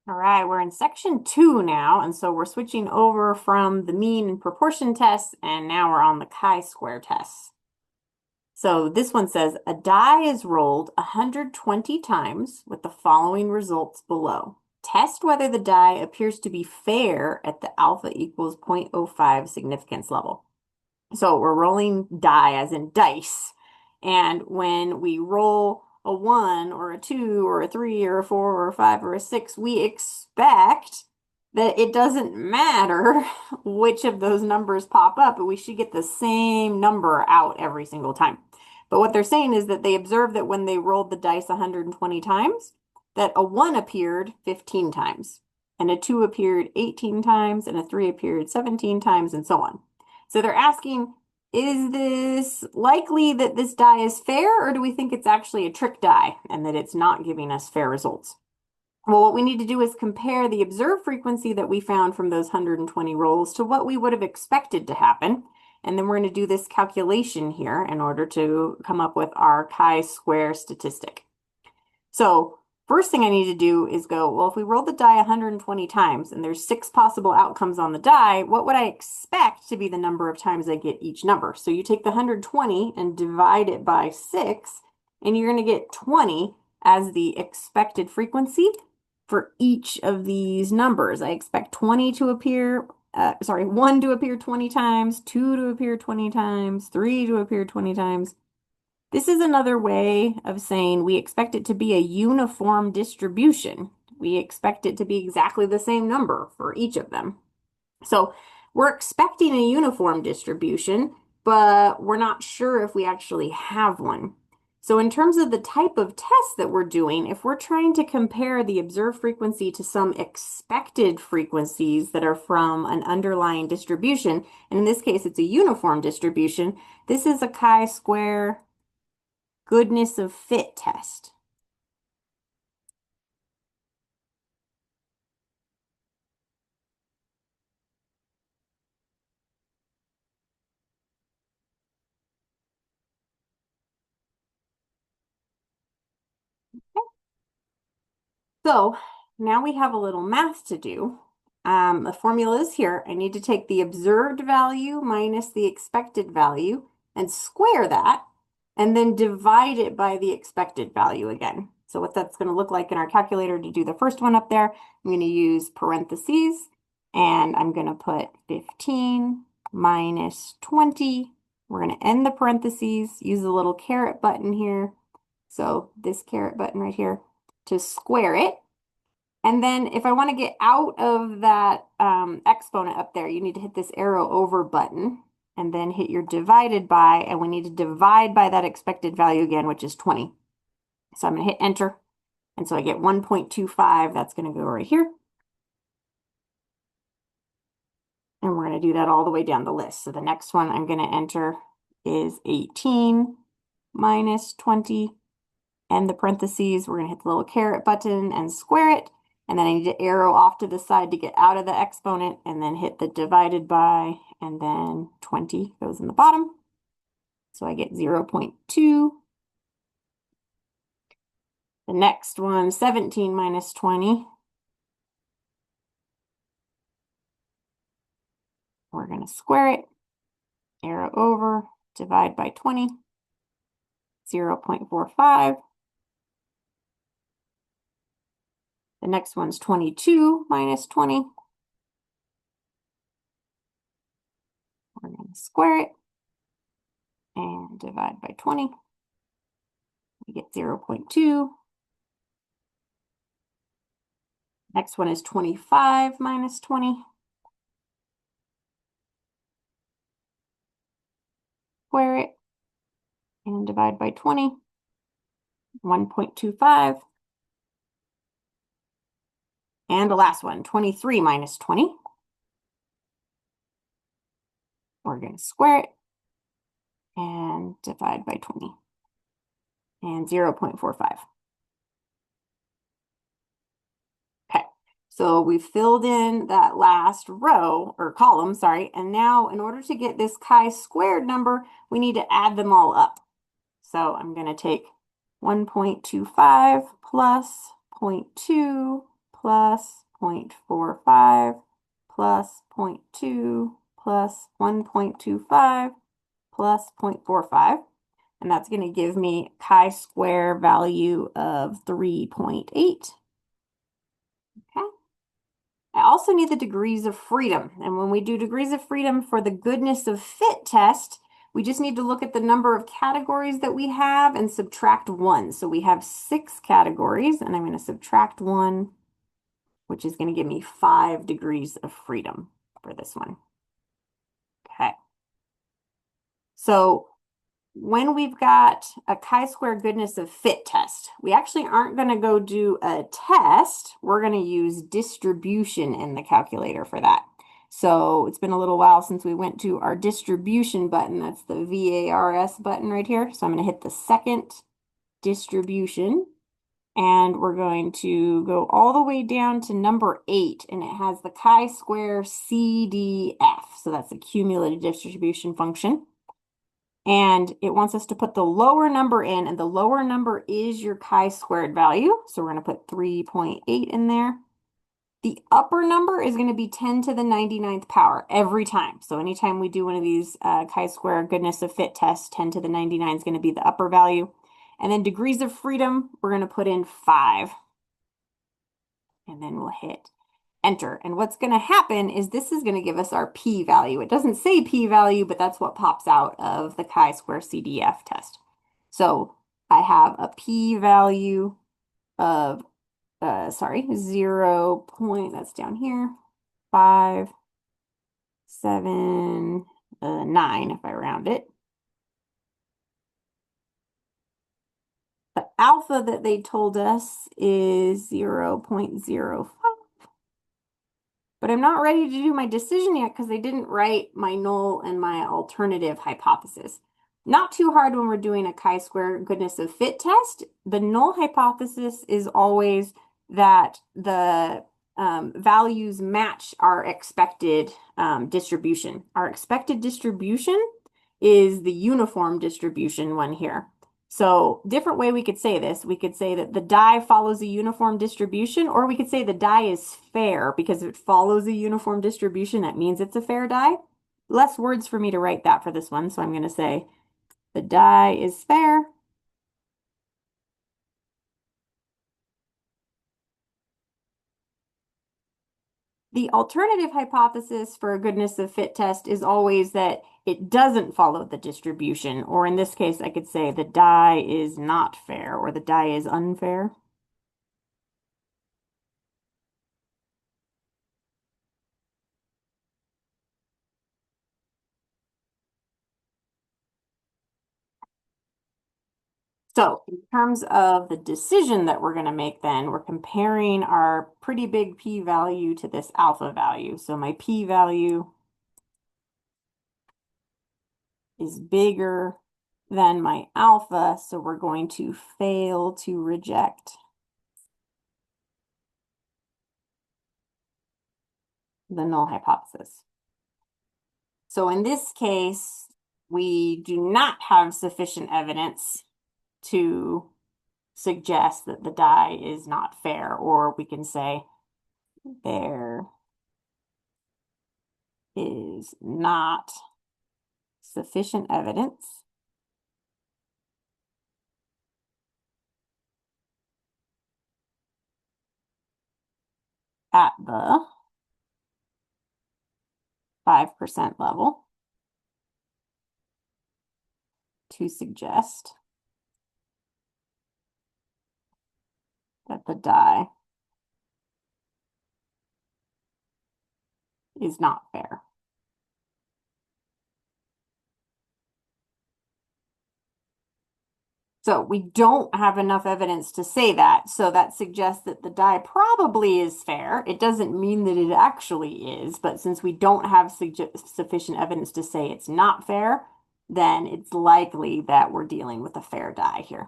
All right, we're in section 2 now, and so we're switching over from the mean and proportion tests, and now we're on the chi-square tests. So this one says a die is rolled 120 times with the following results below. Test whether the die appears to be fair at the alpha equals 0.05 significance level. So we're rolling die as in dice. And when we roll a 1 or a 2 or a 3 or a 4 or a 5 or a 6, we expect that it doesn't matter which of those numbers pop up, but we should get the same number out every single time. But what they're saying is that they observed that when they rolled the dice 120 times, that a 1 appeared 15 times, and a 2 appeared 18 times, and a 3 appeared 17 times, and so on. So they're asking, is this likely that this die is fair, or do we think it's actually a trick die and that it's not giving us fair results? Well, what we need to do is compare the observed frequency that we found from those 120 rolls to what we would have expected to happen. And then we're going to do this calculation here in order to come up with our chi-square statistic. So first thing I need to do is go, well, if we roll the die 120 times and there's 6 possible outcomes on the die, what would I expect to be the number of times I get each number? So you take the 120 and divide it by 6, and you're going to get 20 as the expected frequency for each of these numbers. I expect 20 to appear, 1 to appear 20 times, 2 to appear 20 times, 3 to appear 20 times. This is another way of saying we expect it to be a uniform distribution. We expect it to be exactly the same number for each of them. So we're expecting a uniform distribution, but we're not sure if we actually have one. So in terms of the type of test that we're doing, if we're trying to compare the observed frequency to some expected frequencies that are from an underlying distribution, and in this case it's a uniform distribution, this is a chi-square goodness of fit test. So now we have a little math to do. The formula is here. I need to take the observed value minus the expected value and square that, and then divide it by the expected value again. So what that's going to look like in our calculator to do the first one up there, I'm going to use parentheses, and I'm going to put 15 minus 20. We're going to end the parentheses, use the little caret button here. So this caret button right here to square it. And then if I want to get out of that exponent up there, you need to hit this arrow over button and then hit your divided by, and we need to divide by that expected value again, which is 20. So I'm going to hit enter. And so I get 1.25. That's going to go right here. And we're going to do that all the way down the list. So the next one I'm going to enter is 18 minus 20. End the parentheses. We're going to hit the little caret button and square it. And then I need to arrow off to the side to get out of the exponent and then hit the divided by, and then 20 goes in the bottom. So I get 0.2. The next one, 17 minus 20. We're going to square it, arrow over, divide by 20, 0.45. The next one's 22 minus 20. We're going to square it and divide by 20. We get 0.2. Next one is 25 minus 20. Square it and divide by 20. 1.25. And the last one, 23 minus 20. We're going to square it and divide by 20. And 0.45. Okay, so we filled in that last row, or column, sorry, and now in order to get this chi-squared number, we need to add them all up. So I'm going to take 1.25 plus 0.2 plus 0.45 plus 0.2 plus 1.25 plus 0.45. And that's going to give me chi-square value of 3.8. Okay. I also need the degrees of freedom. And when we do degrees of freedom for the goodness of fit test, we just need to look at the number of categories that we have and subtract 1. So we have 6 categories, and I'm going to subtract 1, which is going to give me 5 degrees of freedom for this one. Okay. So when we've got a chi-square goodness of fit test, we actually aren't going to go do a test. We're going to use distribution in the calculator for that. So it's been a little while since we went to our distribution button. That's the VARS button right here. So I'm going to hit the second distribution. And we're going to go all the way down to number 8. And it has the chi-square CDF. So that's the cumulative distribution function. And it wants us to put the lower number in, and the lower number is your chi-squared value. So we're going to put 3.8 in there. The upper number is going to be 10 to the 99th power every time. So anytime we do one of these chi-square goodness of fit tests, 10 to the 99 is going to be the upper value. And then degrees of freedom, we're going to put in 5. And then we'll hit enter. And what's going to happen is this is going to give us our p-value. It doesn't say p-value, but that's what pops out of the chi-square CDF test. So I have a p-value of, 0 point, that's down here, 5, 7, 9 if I round it. The alpha that they told us is 0.05. But I'm not ready to do my decision yet because they didn't write my null and my alternative hypothesis. Not too hard when we're doing a chi-square goodness of fit test. The null hypothesis is always that the values match our expected distribution. Our expected distribution is the uniform distribution one here. So different way we could say this, we could say that the die follows a uniform distribution, or we could say the die is fair because if it follows a uniform distribution, that means it's a fair die. Less words for me to write that for this one, so I'm going to say the die is fair. The alternative hypothesis for a goodness of fit test is always that it doesn't follow the distribution, or in this case, I could say the die is not fair, or the die is unfair. So in terms of the decision that we're going to make then, we're comparing our pretty big p-value to this alpha value. So my p-value is bigger than my alpha, so we're going to fail to reject the null hypothesis. So in this case, we do not have sufficient evidence to suggest that the die is not fair, or we can say there is not sufficient evidence at the 5% level to suggest that the die is not fair. So we don't have enough evidence to say that. So that suggests that the die probably is fair. It doesn't mean that it actually is, but since we don't have sufficient evidence to say it's not fair, then it's likely that we're dealing with a fair die here.